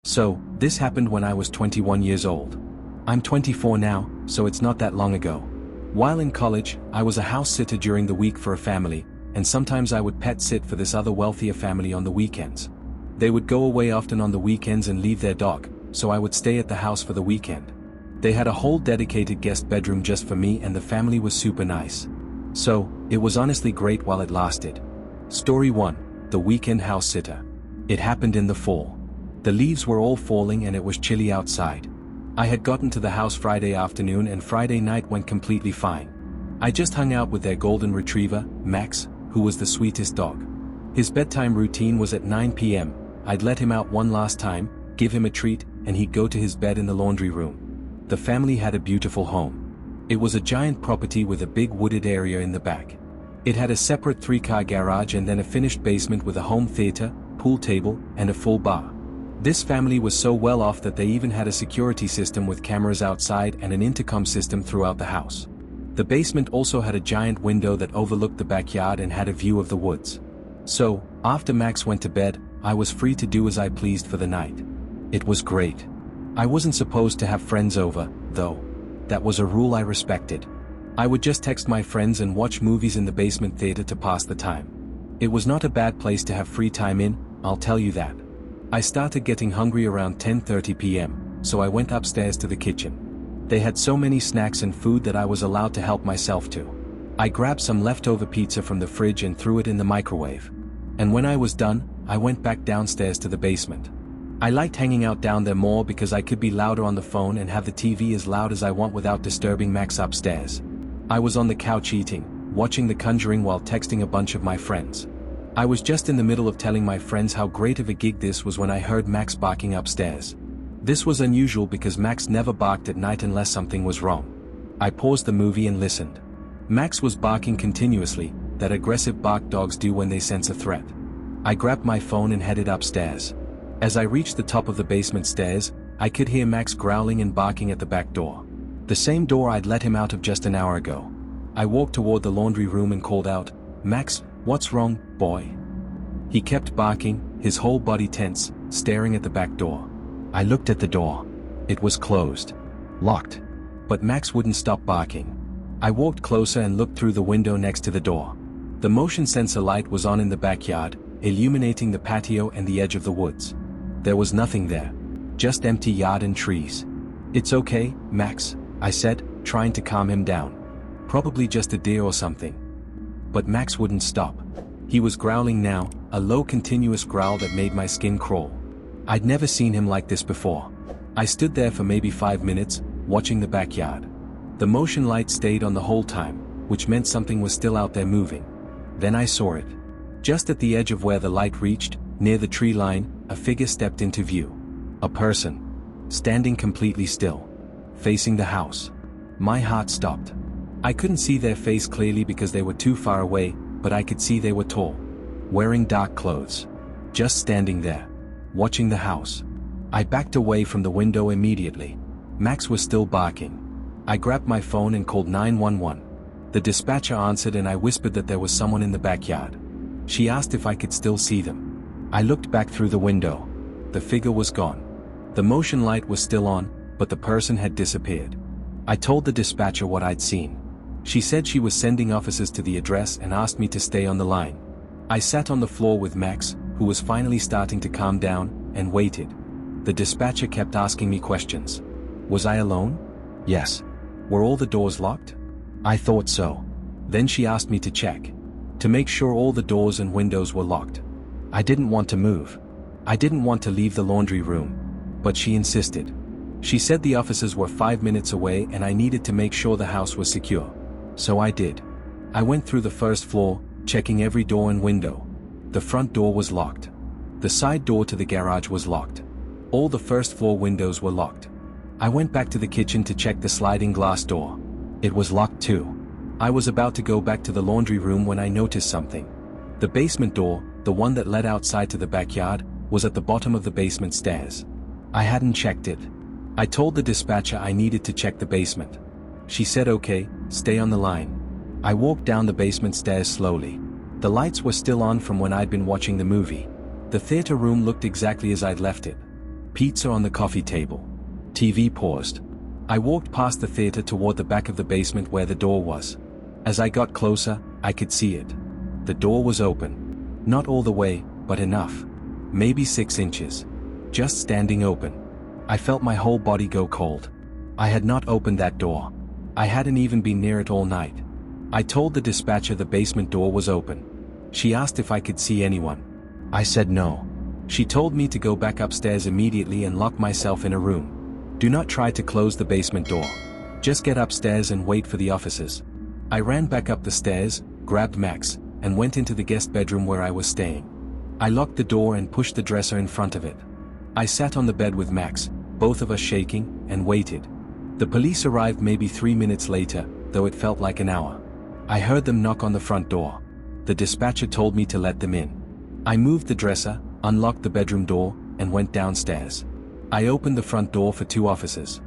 So, this happened when I was 21 years old. I'm 24 now, so it's not that long ago. While in college, I was a house sitter during the week for a family, and sometimes I would pet sit for this other wealthier family on the weekends. They would go away often on the weekends and leave their dog, so I would stay at the house for the weekend. They had a whole dedicated guest bedroom just for me, and the family was super nice. So, it was honestly great while it lasted. Story 1. The Weekend House Sitter. It happened in the fall. The leaves were all falling and it was chilly outside. I had gotten to the house Friday afternoon and Friday night went completely fine. I just hung out with their golden retriever, Max, who was the sweetest dog. His bedtime routine was at 9 p.m. I'd let him out one last time, give him a treat, and he'd go to his bed in the laundry room. The family had a beautiful home. It was a giant property with a big wooded area in the back. It had a separate 3-car garage and then a finished basement with a home theater, pool table, and a full bar. This family was so well off that they even had a security system with cameras outside and an intercom system throughout the house. The basement also had a giant window that overlooked the backyard and had a view of the woods. So, after Max went to bed, I was free to do as I pleased for the night. It was great. I wasn't supposed to have friends over, though. That was a rule I respected. I would just text my friends and watch movies in the basement theater to pass the time. It was not a bad place to have free time in, I'll tell you that. I started getting hungry around 10:30 p.m., so I went upstairs to the kitchen. They had so many snacks and food that I was allowed to help myself to. I grabbed some leftover pizza from the fridge and threw it in the microwave. And when I was done, I went back downstairs to the basement. I liked hanging out down there more because I could be louder on the phone and have the TV as loud as I want without disturbing Max upstairs. I was on the couch eating, watching The Conjuring while texting a bunch of my friends. I was just in the middle of telling my friends how great of a gig this was when I heard Max barking upstairs. This was unusual because Max never barked at night unless something was wrong. I paused the movie and listened. Max was barking continuously, that aggressive bark dogs do when they sense a threat. I grabbed my phone and headed upstairs. As I reached the top of the basement stairs, I could hear Max growling and barking at the back door. The same door I'd let him out of just an hour ago. I walked toward the laundry room and called out, "Max, what's wrong, boy?" He kept barking, his whole body tense, staring at the back door. I looked at the door. It was closed. Locked. But Max wouldn't stop barking. I walked closer and looked through the window next to the door. The motion sensor light was on in the backyard, illuminating the patio and the edge of the woods. There was nothing there. Just empty yard and trees. "It's okay, Max," I said, trying to calm him down. "Probably just a deer or something." But Max wouldn't stop. He was growling now, a low continuous growl that made my skin crawl. I'd never seen him like this before. I stood there for maybe 5 minutes, watching the backyard. The motion light stayed on the whole time, which meant something was still out there moving. Then I saw it. Just at the edge of where the light reached, near the tree line, a figure stepped into view. A person. Standing completely still. Facing the house. My heart stopped. I couldn't see their face clearly because they were too far away, but I could see they were tall. Wearing dark clothes. Just standing there. Watching the house. I backed away from the window immediately. Max was still barking. I grabbed my phone and called 911. The dispatcher answered and I whispered that there was someone in the backyard. She asked if I could still see them. I looked back through the window. The figure was gone. The motion light was still on, but the person had disappeared. I told the dispatcher what I'd seen. She said she was sending officers to the address and asked me to stay on the line. I sat on the floor with Max, who was finally starting to calm down, and waited. The dispatcher kept asking me questions. Was I alone? Yes. Were all the doors locked? I thought so. Then she asked me to check. To make sure all the doors and windows were locked. I didn't want to move. I didn't want to leave the laundry room. But she insisted. She said the officers were 5 minutes away and I needed to make sure the house was secure. So I did. I went through the first floor, checking every door and window. The front door was locked. The side door to the garage was locked. All the first floor windows were locked. I went back to the kitchen to check the sliding glass door. It was locked too. I was about to go back to the laundry room when I noticed something. The basement door, the one that led outside to the backyard, was at the bottom of the basement stairs. I hadn't checked it. I told the dispatcher I needed to check the basement. She said okay, stay on the line. I walked down the basement stairs slowly. The lights were still on from when I'd been watching the movie. The theater room looked exactly as I'd left it. Pizza on the coffee table. TV paused. I walked past the theater toward the back of the basement where the door was. As I got closer, I could see it. The door was open. Not all the way, but enough. Maybe 6 inches. Just standing open. I felt my whole body go cold. I had not opened that door. I hadn't even been near it all night. I told the dispatcher the basement door was open. She asked if I could see anyone. I said no. She told me to go back upstairs immediately and lock myself in a room. Do not try to close the basement door. Just get upstairs and wait for the officers. I ran back up the stairs, grabbed Max, and went into the guest bedroom where I was staying. I locked the door and pushed the dresser in front of it. I sat on the bed with Max, both of us shaking, and waited. The police arrived maybe 3 minutes later, though it felt like an hour. I heard them knock on the front door. The dispatcher told me to let them in. I moved the dresser, unlocked the bedroom door, and went downstairs. I opened the front door for 2 officers.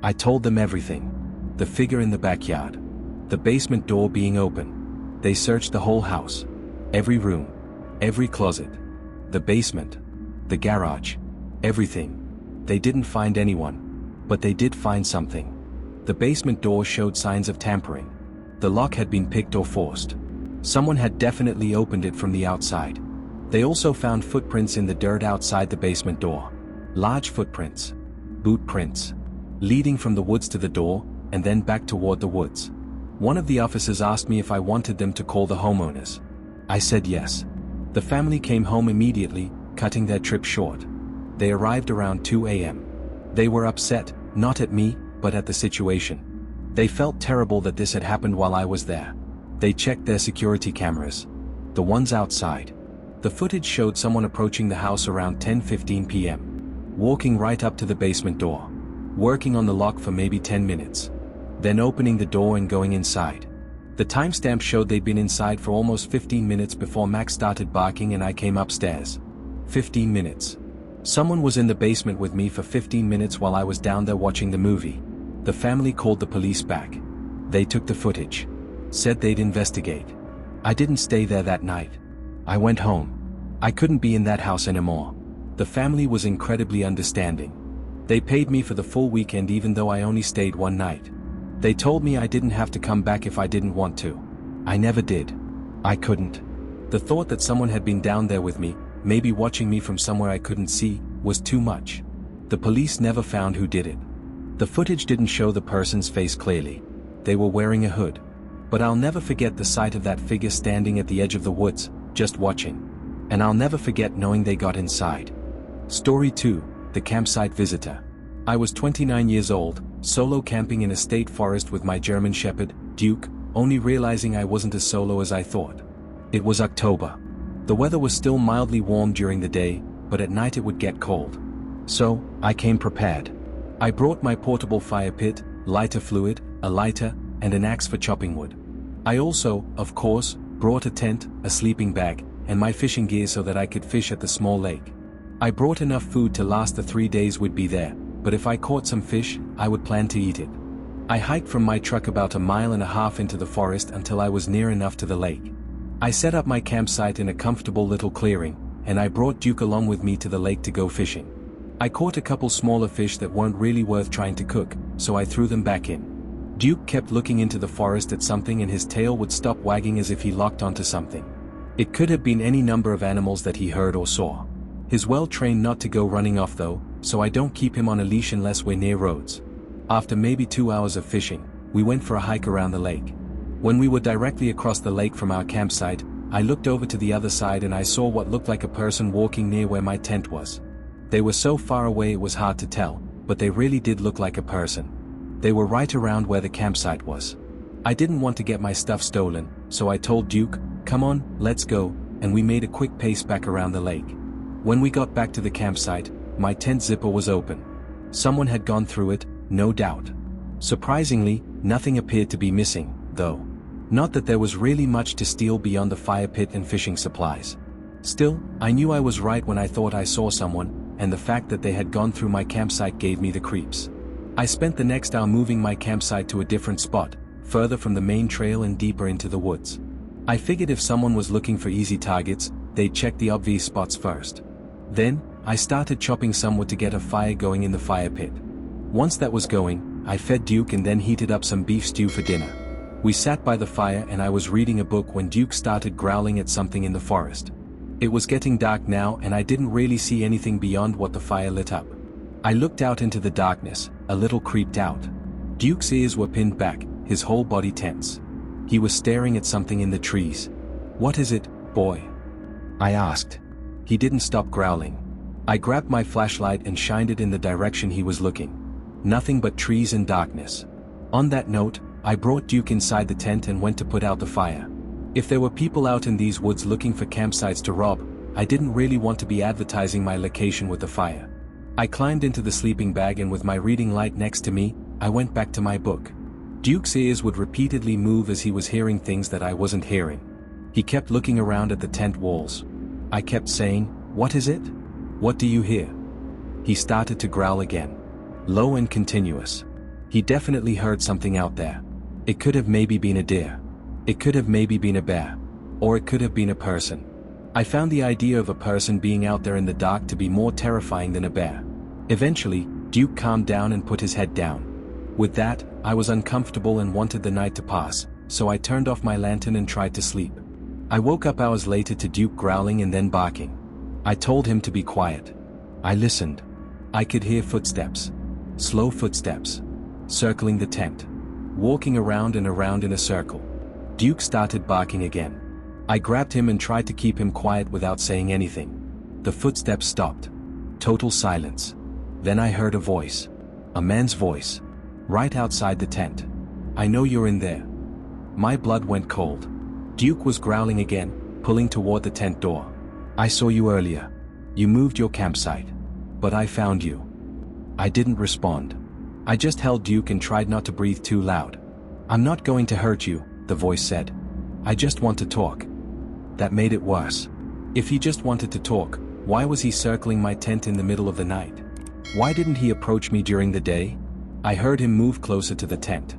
I told them everything. The figure in the backyard. The basement door being open. They searched the whole house. Every room. Every closet. The basement. The garage. Everything. They didn't find anyone. But they did find something. The basement door showed signs of tampering. The lock had been picked or forced. Someone had definitely opened it from the outside. They also found footprints in the dirt outside the basement door. Large footprints. Boot prints. Leading from the woods to the door, and then back toward the woods. One of the officers asked me if I wanted them to call the homeowners. I said yes. The family came home immediately, cutting their trip short. They arrived around 2 a.m. They were upset, not at me, but at the situation. They felt terrible that this had happened while I was there. They checked their security cameras. The ones outside. The footage showed someone approaching the house around 10:15 p.m. Walking right up to the basement door. Working on the lock for maybe 10 minutes. Then opening the door and going inside. The timestamp showed they'd been inside for almost 15 minutes before Max started barking and I came upstairs. 15 minutes. Someone was in the basement with me for 15 minutes while I was down there watching the movie. The family called the police back. They took the footage. Said they'd investigate. I didn't stay there that night. I went home. I couldn't be in that house anymore. The family was incredibly understanding. They paid me for the full weekend even though I only stayed 1 night. They told me I didn't have to come back if I didn't want to. I never did. I couldn't. The thought that someone had been down there with me, maybe watching me from somewhere I couldn't see, was too much. The police never found who did it. The footage didn't show the person's face clearly. They were wearing a hood. But I'll never forget the sight of that figure standing at the edge of the woods, just watching. And I'll never forget knowing they got inside. Story 2, The Campsite Visitor. I was 29 years old, solo camping in a state forest with my German Shepherd, Duke, only realizing I wasn't as solo as I thought. It was October. The weather was still mildly warm during the day, but at night it would get cold. So, I came prepared. I brought my portable fire pit, lighter fluid, a lighter, and an axe for chopping wood. I also, of course, brought a tent, a sleeping bag, and my fishing gear so that I could fish at the small lake. I brought enough food to last the 3 days we'd be there, but if I caught some fish, I would plan to eat it. I hiked from my truck about 1.5 miles into the forest until I was near enough to the lake. I set up my campsite in a comfortable little clearing, and I brought Duke along with me to the lake to go fishing. I caught a couple smaller fish that weren't really worth trying to cook, so I threw them back in. Duke kept looking into the forest at something and his tail would stop wagging as if he locked onto something. It could have been any number of animals that he heard or saw. He's well trained not to go running off though, so I don't keep him on a leash unless we're near roads. After maybe 2 hours of fishing, we went for a hike around the lake. When we were directly across the lake from our campsite, I looked over to the other side and I saw what looked like a person walking near where my tent was. They were so far away it was hard to tell, but they really did look like a person. They were right around where the campsite was. I didn't want to get my stuff stolen, so I told Duke, "Come on, let's go," and we made a quick pace back around the lake. When we got back to the campsite, my tent zipper was open. Someone had gone through it, no doubt. Surprisingly, nothing appeared to be missing, though. Not that there was really much to steal beyond the fire pit and fishing supplies. Still, I knew I was right when I thought I saw someone, and the fact that they had gone through my campsite gave me the creeps. I spent the next hour moving my campsite to a different spot, further from the main trail and deeper into the woods. I figured if someone was looking for easy targets, they'd check the obvious spots first. Then, I started chopping some wood to get a fire going in the fire pit. Once that was going, I fed Duke and then heated up some beef stew for dinner. We sat by the fire and I was reading a book when Duke started growling at something in the forest. It was getting dark now and I didn't really see anything beyond what the fire lit up. I looked out into the darkness, a little creeped out. Duke's ears were pinned back, his whole body tense. He was staring at something in the trees. "What is it, boy?" I asked. He didn't stop growling. I grabbed my flashlight and shined it in the direction he was looking. Nothing but trees and darkness. On that note, I brought Duke inside the tent and went to put out the fire. If there were people out in these woods looking for campsites to rob, I didn't really want to be advertising my location with the fire. I climbed into the sleeping bag and with my reading light next to me, I went back to my book. Duke's ears would repeatedly move as he was hearing things that I wasn't hearing. He kept looking around at the tent walls. I kept saying, "What is it? What do you hear?" He started to growl again. Low and continuous. He definitely heard something out there. It could have maybe been a deer. It could have maybe been a bear. Or it could have been a person. I found the idea of a person being out there in the dark to be more terrifying than a bear. Eventually, Duke calmed down and put his head down. With that, I was uncomfortable and wanted the night to pass, so I turned off my lantern and tried to sleep. I woke up hours later to Duke growling and then barking. I told him to be quiet. I listened. I could hear footsteps. Slow footsteps. Circling the tent. Walking around and around in a circle. Duke started barking again. I grabbed him and tried to keep him quiet without saying anything. The footsteps stopped. Total silence. Then I heard a voice. A man's voice. Right outside the tent. "I know you're in there." My blood went cold. Duke was growling again, pulling toward the tent door. "I saw you earlier. You moved your campsite. But I found you." I didn't respond. I just held Duke and tried not to breathe too loud. "I'm not going to hurt you," the voice said. "I just want to talk." That made it worse. If he just wanted to talk, why was he circling my tent in the middle of the night? Why didn't he approach me during the day? I heard him move closer to the tent.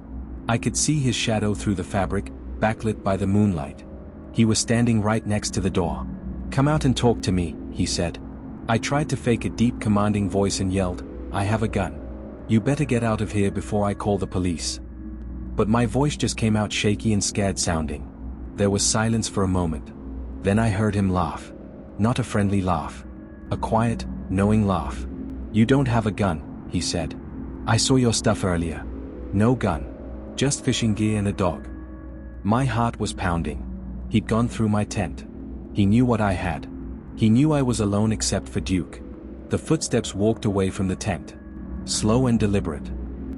I could see his shadow through the fabric, backlit by the moonlight. He was standing right next to the door. "Come out and talk to me," he said. I tried to fake a deep commanding voice and yelled, "I have a gun. You better get out of here before I call the police." But my voice just came out shaky and scared sounding. There was silence for a moment. Then I heard him laugh. Not a friendly laugh. A quiet, knowing laugh. "You don't have a gun," he said. "I saw your stuff earlier. No gun. Just fishing gear and a dog." My heart was pounding. He'd gone through my tent. He knew what I had. He knew I was alone except for Duke. The footsteps walked away from the tent. Slow and deliberate.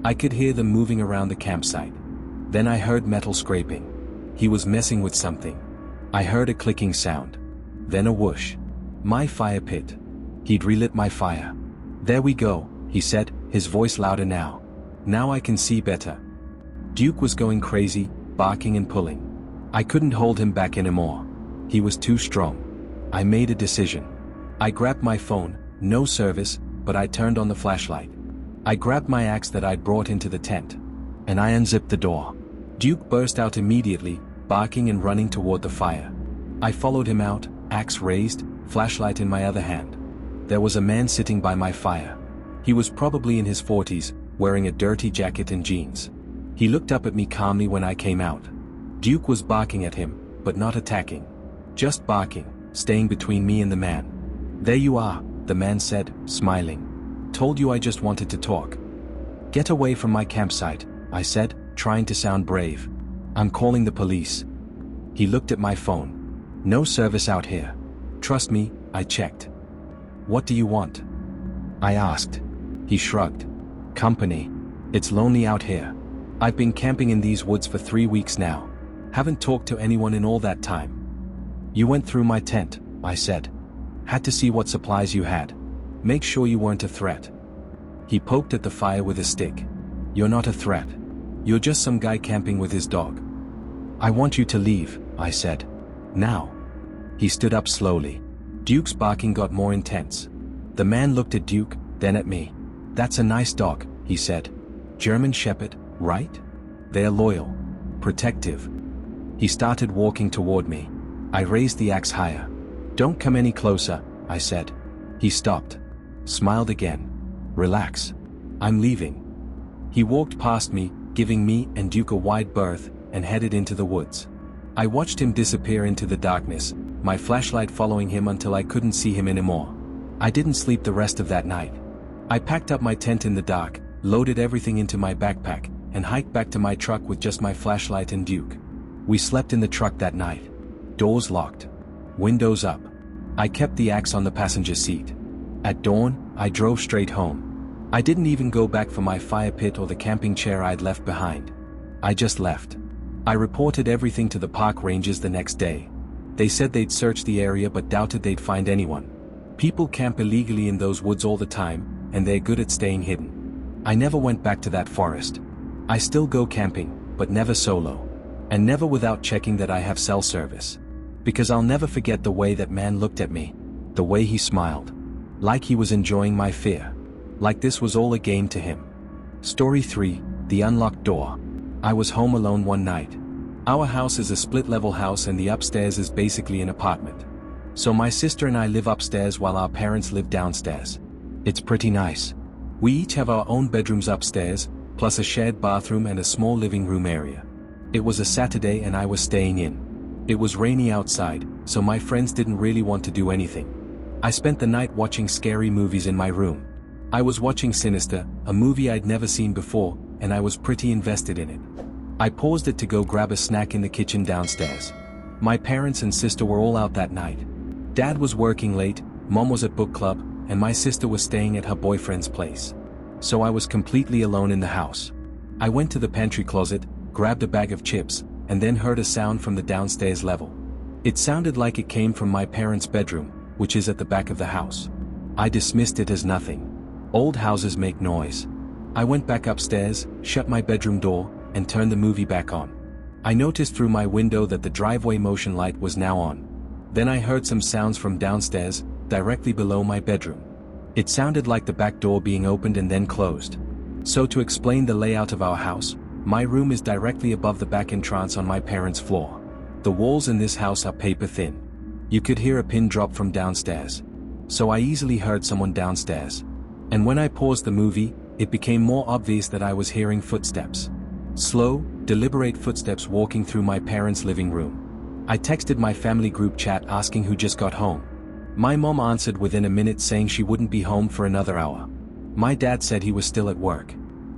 I could hear them moving around the campsite. Then I heard metal scraping. He was messing with something. I heard a clicking sound. Then a whoosh. My fire pit. He'd relit my fire. "There we go," he said, his voice louder now. "Now I can see better." Duke was going crazy, barking and pulling. I couldn't hold him back anymore. He was too strong. I made a decision. I grabbed my phone, no service, but I turned on the flashlight. I grabbed my axe that I'd brought into the tent. And I unzipped the door. Duke burst out immediately, barking and running toward the fire. I followed him out, axe raised, flashlight in my other hand. There was a man sitting by my fire. He was probably in his 40s, wearing a dirty jacket and jeans. He looked up at me calmly when I came out. Duke was barking at him, but not attacking. Just barking, staying between me and the man. "There you are," the man said, smiling. "Told you I just wanted to talk." "Get away from my campsite," I said, trying to sound brave. "I'm calling the police." He looked at my phone. "No service out here." "Trust me," I checked. "What do you want?" I asked. He shrugged. "Company. It's lonely out here. I've been camping in these woods for 3 weeks now. Haven't talked to anyone in all that time." "You went through my tent," I said. "Had to see what supplies you had. Make sure you weren't a threat." He poked at the fire with a stick. "You're not a threat. You're just some guy camping with his dog." "I want you to leave," I said. "Now." He stood up slowly. Duke's barking got more intense. The man looked at Duke, then at me. "That's a nice dog," he said. "German Shepherd, right? They're loyal. Protective." He started walking toward me. I raised the axe higher. "Don't come any closer," I said. He stopped. Smiled again. Relax. I'm leaving. He walked past me, giving me and Duke a wide berth, and headed into the woods. I watched him disappear into the darkness, my flashlight following him until I couldn't see him anymore. I didn't sleep the rest of that night. I packed up my tent in the dark, loaded everything into my backpack, and hiked back to my truck with just my flashlight and Duke. We slept in the truck that night. Doors locked. Windows up. I kept the axe on the passenger seat. At dawn, I drove straight home. I didn't even go back for my fire pit or the camping chair I'd left behind. I just left. I reported everything to the park rangers the next day. They said they'd search the area but doubted they'd find anyone. People camp illegally in those woods all the time, and they're good at staying hidden. I never went back to that forest. I still go camping, but never solo. And never without checking that I have cell service. Because I'll never forget the way that man looked at me. The way he smiled. Like he was enjoying my fear. Like this was all a game to him. Story 3, The Unlocked Door. I was home alone one night. Our house is a split-level house and the upstairs is basically an apartment. So my sister and I live upstairs while our parents live downstairs. It's pretty nice. We each have our own bedrooms upstairs, plus a shared bathroom and a small living room area. It was a Saturday and I was staying in. It was rainy outside, so my friends didn't really want to do anything. I spent the night watching scary movies in my room. I was watching Sinister, a movie I'd never seen before, and I was pretty invested in it. I paused it to go grab a snack in the kitchen downstairs. My parents and sister were all out that night. Dad was working late, Mom was at book club, and my sister was staying at her boyfriend's place. So I was completely alone in the house. I went to the pantry closet, grabbed a bag of chips, and then heard a sound from the downstairs level. It sounded like it came from my parents' bedroom, which is at the back of the house. I dismissed it as nothing. Old houses make noise. I went back upstairs, shut my bedroom door, and turned the movie back on. I noticed through my window that the driveway motion light was now on. Then I heard some sounds from downstairs, directly below my bedroom. It sounded like the back door being opened and then closed. So to explain the layout of our house, my room is directly above the back entrance on my parents' floor. The walls in this house are paper thin. You could hear a pin drop from downstairs. So I easily heard someone downstairs. And when I paused the movie, it became more obvious that I was hearing footsteps. Slow, deliberate footsteps walking through my parents' living room. I texted my family group chat asking who just got home. My mom answered within a minute saying she wouldn't be home for another hour. My dad said he was still at work.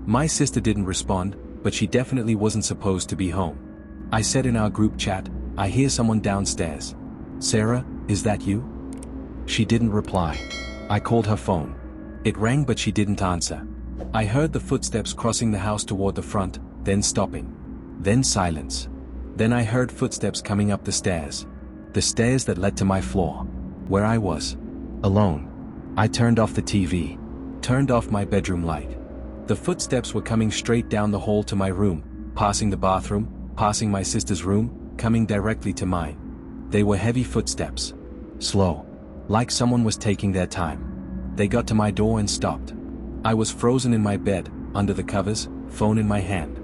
My sister didn't respond, but she definitely wasn't supposed to be home. I said in our group chat, I hear someone downstairs. Sarah, is that you? She didn't reply. I called her phone. It rang but she didn't answer. I heard the footsteps crossing the house toward the front, then stopping. Then silence. Then I heard footsteps coming up the stairs. The stairs that led to my floor. Where I was. Alone. I turned off the TV. Turned off my bedroom light. The footsteps were coming straight down the hall to my room, passing the bathroom, passing my sister's room, coming directly to mine. They were heavy footsteps. Slow. Like someone was taking their time. They got to my door and stopped. I was frozen in my bed, under the covers, phone in my hand.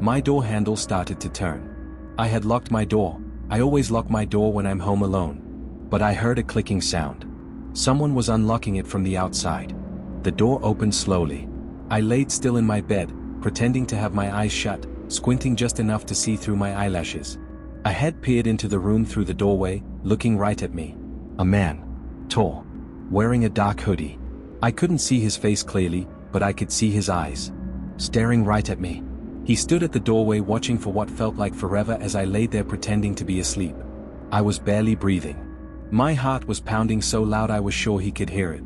My door handle started to turn. I had locked my door. I always lock my door when I'm home alone. But I heard a clicking sound. Someone was unlocking it from the outside. The door opened slowly. I laid still in my bed, pretending to have my eyes shut, squinting just enough to see through my eyelashes. A head peered into the room through the doorway, looking right at me. A man. Tall. Wearing a dark hoodie. I couldn't see his face clearly, but I could see his eyes. Staring right at me. He stood at the doorway watching for what felt like forever as I lay there pretending to be asleep. I was barely breathing. My heart was pounding so loud I was sure he could hear it.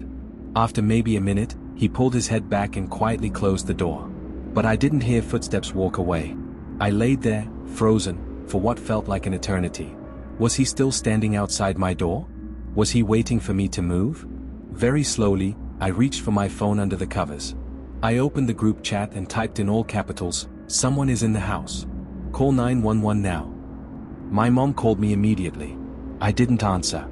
After maybe a minute, he pulled his head back and quietly closed the door. But I didn't hear footsteps walk away. I laid there, frozen, for what felt like an eternity. Was he still standing outside my door? Was he waiting for me to move? Very slowly, I reached for my phone under the covers. I opened the group chat and typed in all capitals, "Someone is in the house. Call 911 now." My mom called me immediately. I didn't answer.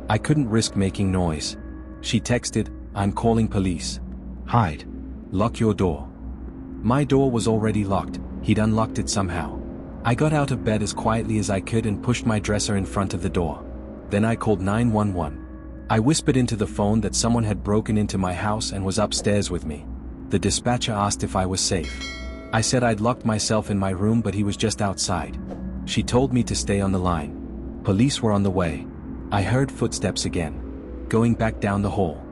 I couldn't risk making noise. She texted, "I'm calling police. Hide. Lock your door." My door was already locked, he'd unlocked it somehow. I got out of bed as quietly as I could and pushed my dresser in front of the door. Then I called 911. I whispered into the phone that someone had broken into my house and was upstairs with me. The dispatcher asked if I was safe. I said I'd locked myself in my room, but he was just outside. She told me to stay on the line. Police were on the way. I heard footsteps again. Going back down the hall.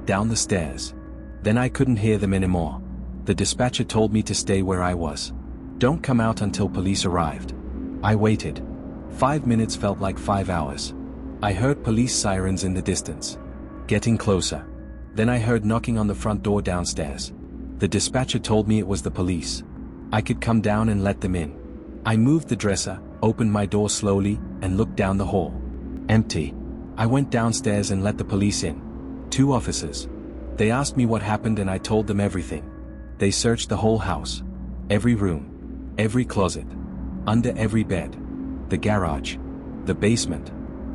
Down the stairs. Then I couldn't hear them anymore. The dispatcher told me to stay where I was. Don't come out until police arrived. I waited. 5 minutes felt like 5 hours. I heard police sirens in the distance. Getting closer. Then I heard knocking on the front door downstairs. The dispatcher told me it was the police. I could come down and let them in. I moved the dresser, opened my door slowly, and looked down the hall. Empty. I went downstairs and let the police in. 2 officers. They asked me what happened and I told them everything. They searched the whole house. Every room. Every closet. Under every bed. The garage. The basement.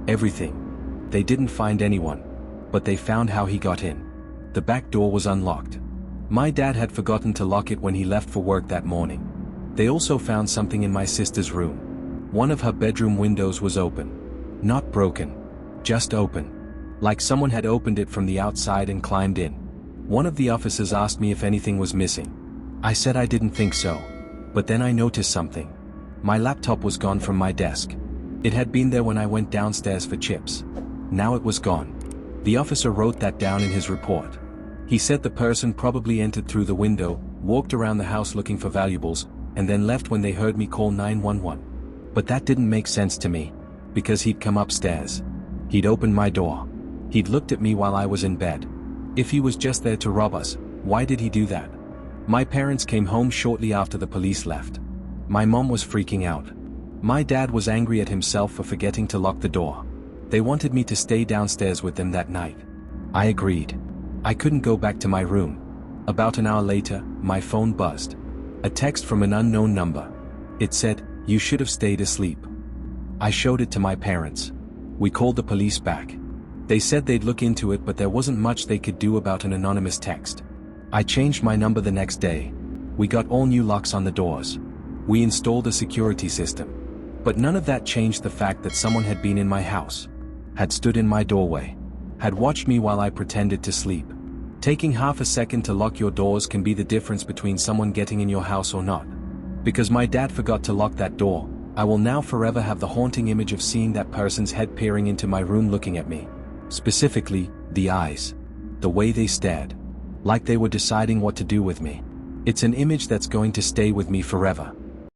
Everything. They didn't find anyone. But they found how he got in. The back door was unlocked. My dad had forgotten to lock it when he left for work that morning. They also found something in my sister's room. One of her bedroom windows was open. Not broken. Just open. Like someone had opened it from the outside and climbed in. One of the officers asked me if anything was missing. I said I didn't think so. But then I noticed something. My laptop was gone from my desk. It had been there when I went downstairs for chips. Now it was gone. The officer wrote that down in his report. He said the person probably entered through the window, walked around the house looking for valuables, and then left when they heard me call 911. But that didn't make sense to me. Because he'd come upstairs. He'd opened my door. He'd looked at me while I was in bed. If he was just there to rob us, why did he do that? My parents came home shortly after the police left. My mom was freaking out. My dad was angry at himself for forgetting to lock the door. They wanted me to stay downstairs with them that night. I agreed. I couldn't go back to my room. About an hour later, my phone buzzed. A text from an unknown number. It said, "You should have stayed asleep." I showed it to my parents. We called the police back. They said they'd look into it, but there wasn't much they could do about an anonymous text. I changed my number the next day. We got all new locks on the doors. We installed a security system. But none of that changed the fact that someone had been in my house. Had stood in my doorway. Had watched me while I pretended to sleep. Taking half a second to lock your doors can be the difference between someone getting in your house or not. Because my dad forgot to lock that door, I will now forever have the haunting image of seeing that person's head peering into my room looking at me. Specifically, the eyes. The way they stared. Like they were deciding what to do with me. It's an image that's going to stay with me forever.